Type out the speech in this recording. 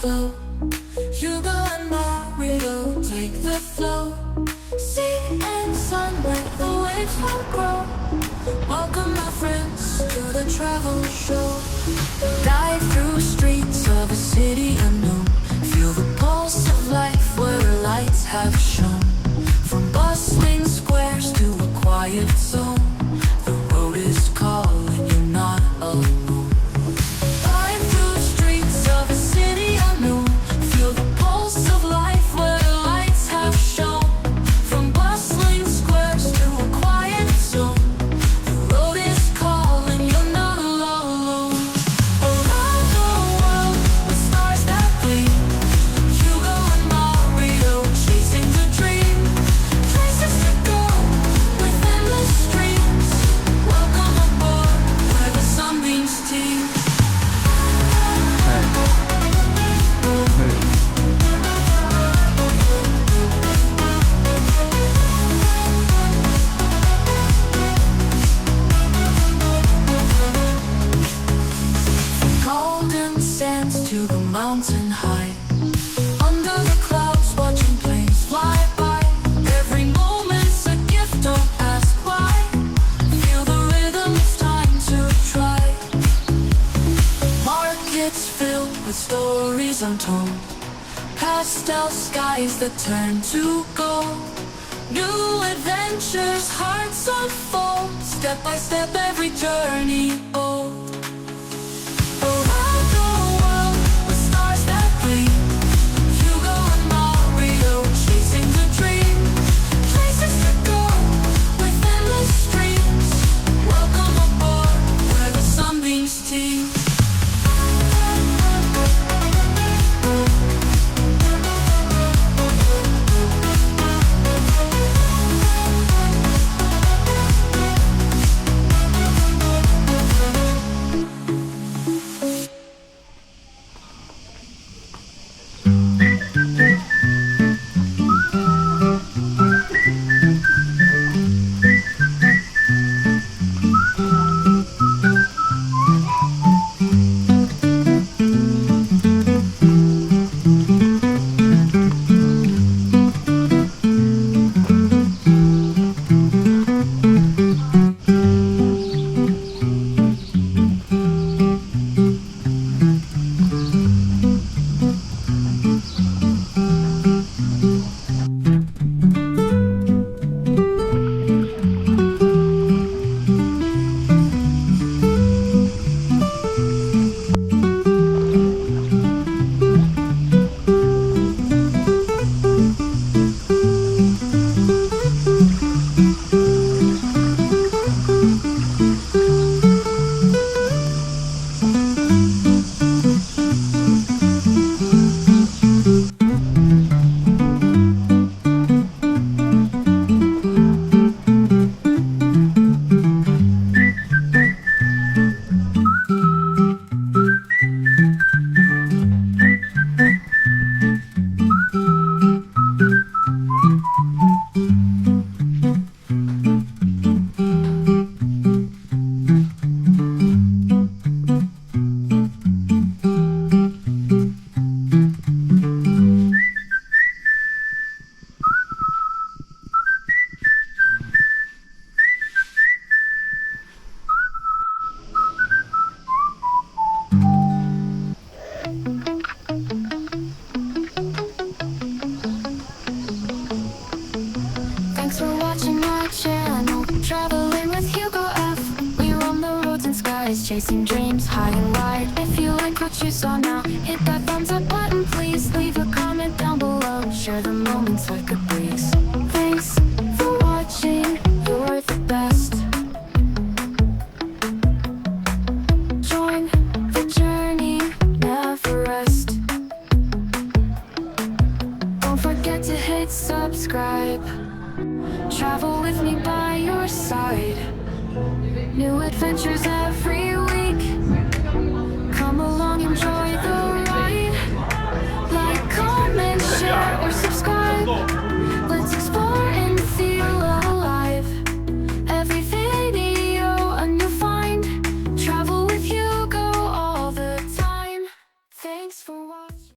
glow. Hugo and Mario take the flow. Sea and sun let the waves will grow. Welcome my friends to the travel show. Dive through streets of a city unknown. Feel the pulse of life where lights have shone. From bustling squares to a quiet zone, the road is calling, you're not alone. Dive through streets of a city unknown. Feel the pulse of life where lights have shone. From bustling squares to a quiet zone, the road is calling, you're not alone. Around the world with stars that gleam, Hugo and Mario chasing the dream. Places to go with endless streams. Welcome aboard where the sunbeams teem. Golden sands to the mountain high. Under the clouds watching planes fly by. Every moment's a gift, don't ask why. Feel the rhythm, it's time to try. Markets filled with stories untold. Pastel skies that turn to gold. New adventures, hearts unfold. Step by step, every journey bold. Around the world with stars that gleam, Hugo and Mario chasing the dream. Places to go with endless streams. Welcome aboard where the sunbeams teem. Thanks for watching my channel, Traveling with HugoF. We roam the roads and skies, chasing dreams high and wide. If you like what you saw now, hit that thumbs up button, please. Leave a comment down below, share the moments like a breeze. Thanks for watching, you're the best. Join the journey, never rest. Don't forget to hit subscribe. Travel with me by your side. New adventures every week. Come along, enjoy the ride. Like, comment, share, or subscribe. Let's explore and feel alive. Every video a new find. Travel with Hugo all the time. Thanks for